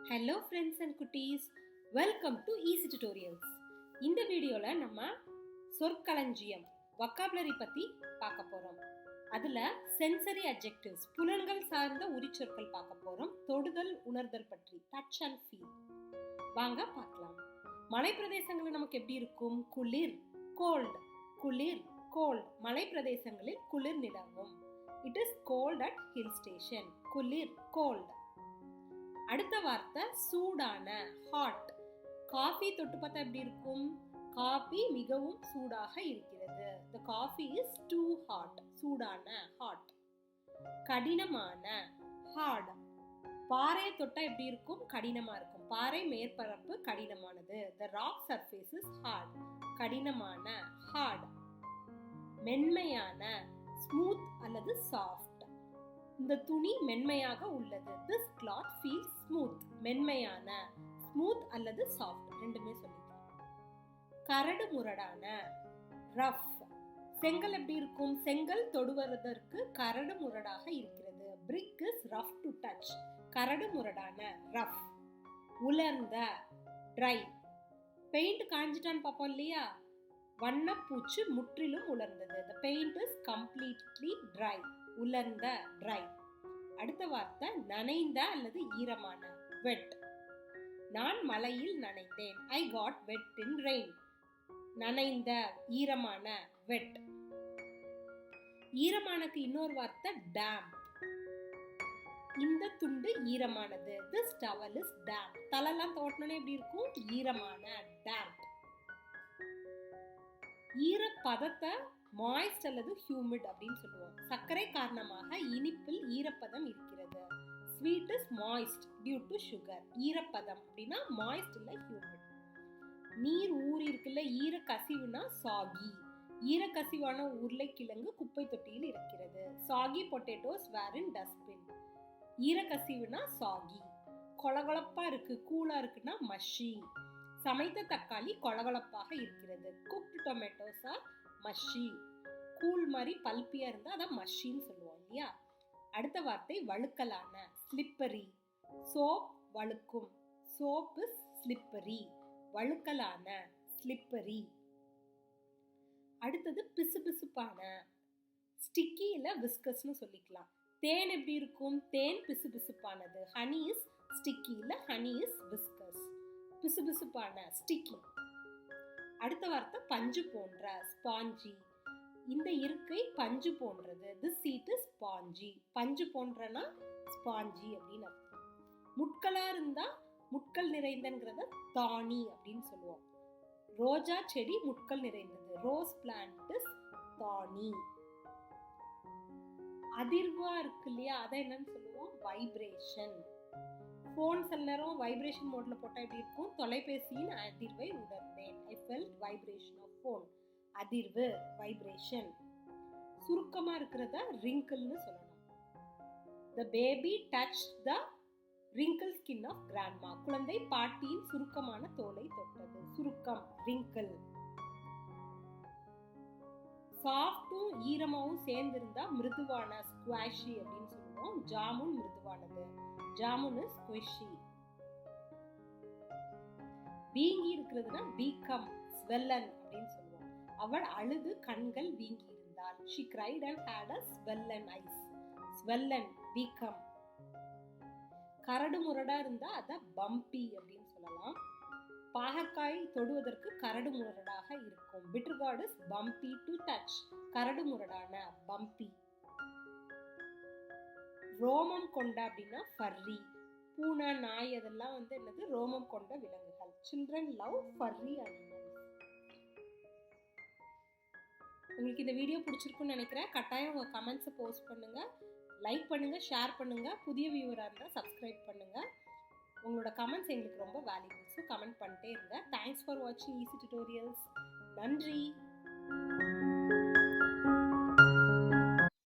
Hello friends and cuties, welcome to Eezytutorials. இந்த வீடியோல நம்ம சொற்களஞ்சியம் vocabulary பத்தி பார்க்க போறோம். அதுல sensory adjectives புலன்கள் சார்ந்த உரிச்சொற்கள் பார்க்க போறோம். தொடுதல் உணர்தல் பற்றி touch and feel. வாங்க பார்க்கலாம். மலை பிரதேசங்களில் நமக்கு எப்படி இருக்கும்? குளிர் cold, குளிர் cold. மலை பிரதேசங்களில் குளிர் நிலவும். It is cold at hill station. குளிர் cold. அடுத்த வார்த்தை சூடான ஹாட். காஃபி தொட்டு பார்த்தா எப்படி இருக்கும்? காஃபி மிகவும் சூடாக இருக்கிறது. The coffee is too hot. சூடான ஹாட். கடினமான ஹார்ட். பாறை தொட்டா எப்படி இருக்கும்? கடினமா இருக்கும். பாறை மேற்பரப்பு கடினமானது. The rock surface is hard. கடினமான ஹார்ட். மென்மையான ஸ்மூத் அல்லது சாஃப்ட். இந்த துணி மென்மையாக உள்ளது. This cloth feels smooth. மென்மையான ஸ்மூத் அல்லது சாஃப்ட் ரெண்டுமே சொல்லிக்கலாம். கரடு முரடான ரஃப். செங்கல் எப்படி இருக்கும்? செங்கல் தொடுவதற்கு கரடு முரடாக இருக்கிறது. Brick is rough to touch. கரடு முரடான ரஃப். உலர்ந்த dry. பெயிண்ட் காஞ்சிட்டான்னு பார்ப்போம் இல்லையா? வண்ணப்பூச்சு முற்றிலும் உலர்ந்தது. The paint is completely dry. உலர்ந்த dry. அடுத்த வார்த்தை நனைந்த அல்லது ஈரமான wet. நான் மழையில் நனைந்தேன். I got wet in rain. நனைந்த ஈரமான wet. ஈரமானக்கு இன்னொரு வார்த்தை damp. இந்த துண்டு ஈரமானது. This towel is damp. தலைலாம் தோட்டனே எப்படி இருக்கும்? ஈரமான damp. ஈரப்பதத்தை மாய்ஸ்ட் அல்லது ஹியூமிட் அப்படின்னு சொல்லுவோம். சர்க்கரை காரணமாக இனிப்பில் ஈரப்பதம் இருக்கிறது. Sweet is moist due to sugar. ஈரப்பதம் அப்படின்னா மாய்ஸ்ட் இல்ல ஹியூமிட். நீர் ஊறி இருக்குல்ல, ஈர கசிவுனா சாகி. ஈர கசிவான உருளைக்கிழங்கு குப்பை தொட்டியில் இருக்கிறது. சாகி பொட்டேட்டோஸ் வேர் இன் டஸ்ட்பின். ஈர கசிவுனா சாகி. கொலகொலப்பா இருக்கு, கூலா இருக்குன்னா மஷி. சமைத்த தக்காளி கொலகொலப்பாக இருக்கிறது. Cooked tomatoes are mushy. கூல் மாதிரி பல்பியா இருந்தா அதான் மஷின்னு சொல்லுவோம் இல்லையா? அடுத்த வார்த்தை வழுக்கலான ஸ்லிப்பரி. சோப் வழுக்கும். Soap is slippery. வழுக்கலான ஸ்லிப்பரி. அடுத்தது பிசுபிசுப்பான ஸ்டிக்கி இல்ல விஸ்கஸ்னு சொல்லிக்கலாம். தேன் எப்படி இருக்கும்? தேன் பிசுபிசுப்பானது. ஹனி இஸ் ஸ்டிக்கி இல்ல ஹனி இஸ் விஸ்கஸ். பிசுபிசுப்பான ஸ்டிக்கி. அடுத்த வார்த்தை பஞ்சு போன்ற ஸ்பாஞ்சி. இந்த இருக்கை பஞ்சு போன்றது. This seat is spongy. பஞ்சு போன்றனா ஸ்பாஞ்சி அப்படின்னு அர்த்தம். முட்களா இருந்தா முட்கள் நிறைந்தங்கிறத தானி அப்படின்னு சொல்லுவோம். ரோஜா செடி முட்கள் நிறைந்தது. ரோஸ் பிளான்ட் இஸ் தானி. அதிர்வா இருக்கு இல்லையா? அதை என்னன்னு சொல்லுவோம்? வைப்ரேஷன். போன் சில நேரம் வைப்ரேஷன் மோட்ல போட்டா எப்படி இருக்கும்? தொலைபேசியின் அதிர்வை உணர்ந்தேன். I felt vibration of phone. அதிர்வு வைப்ரேஷன். சுருக்கமா இருக்கிறத wrinkleன்னு சொல்லலாம். The baby touched the wrinkled skin of grandma. குழந்தை பாட்டியின் சுருக்கமான தோலை தொட்டது. சுருக்கம் wrinkle. சாஃப்டும் ஈரமாவும் சேர்ந்திருந்தா மிருதுவான ஸ்குவாஷி அப்படின்னு சொல்லுவோம். ஜாமுன் மிருதுவானது. ஜாமுன் இஸ் ஸ்குவிஷி. வீங்கி இருக்கிறதுனா become swollen அப்படின்னு சொல்லுவோம். அவள் அழுது கண்கள் வீங்கி இருந்தாள். She cried and had a swollen eyes. swollen become. கரடு முரடா இருந்தா அத bumpy அப்படின்னு சொல்லலாம். பாகற்காய் தொடுவதற்கு கரடு முரடாக இருக்கும். bitter gourd is bumpy to touch. கரடு முரடான bumpy. ரோமம் கொண்ட அப்படின்னா furry. பூனை நாய் அதெல்லாம் என்னது? ரோமம் கொண்ட விலங்குகள். Children love furry animals. உங்களுக்கு இந்த வீடியோ பிடிச்சிருக்குன்னு நினைக்கிறேன். கட்டாயம் உங்க கமெண்ட்ஸை போஸ்ட் பண்ணுங்க, லைக் பண்ணுங்க, ஷேர் பண்ணுங்க. புதிய வியூவரா இருந்தா சப்ஸ்கிரைப் பண்ணுங்க. உங்களோட கமெண்ட்ஸ் எங்களுக்கு ரொம்ப வேல்யூபிள். ஸோ கமெண்ட் பண்ணிட்டே இருங்க. தேங்க்ஸ் ஃபார் வாட்சிங் Eezytutorials. நன்றி.